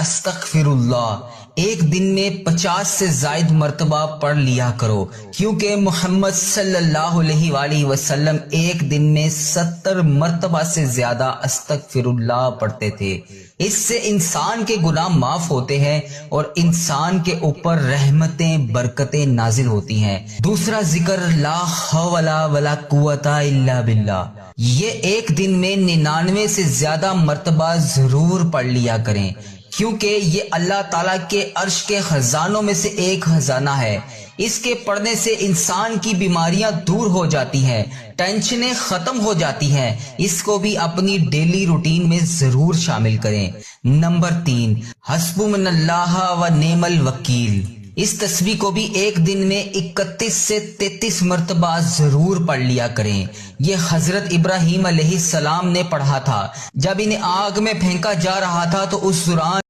استغفر اللہ ایک دن میں 50 سے زائد مرتبہ پڑھ لیا کرو، کیونکہ محمد صلی اللہ علیہ وآلہ وسلم ایک دن میں 70 مرتبہ سے زیادہ استغفر اللہ پڑھتے تھے۔ اس سے انسان کے گناہ معاف ہوتے ہیں اور انسان کے اوپر رحمتیں برکتیں نازل ہوتی ہیں۔ دوسرا ذکر لا حول ولا قوت الا باللہ، یہ ایک دن میں 99 سے زیادہ مرتبہ ضرور پڑھ لیا کریں، کیونکہ یہ اللہ تعالیٰ کے عرش کے خزانوں میں سے ایک خزانہ ہے۔ اس کے پڑھنے سے انسان کی بیماریاں دور ہو جاتی ہیں، ٹینشنیں ختم ہو جاتی ہیں۔ اس کو بھی اپنی ڈیلی روٹین میں ضرور شامل کریں۔ نمبر 3، حسبنا اللہ و نعم الوکیل، اس تسبیح کو بھی ایک دن میں 31 سے 33 مرتبہ ضرور پڑھ لیا کریں۔ یہ حضرت ابراہیم علیہ السلام نے پڑھا تھا جب انہیں آگ میں پھینکا جا رہا تھا، تو اس دوران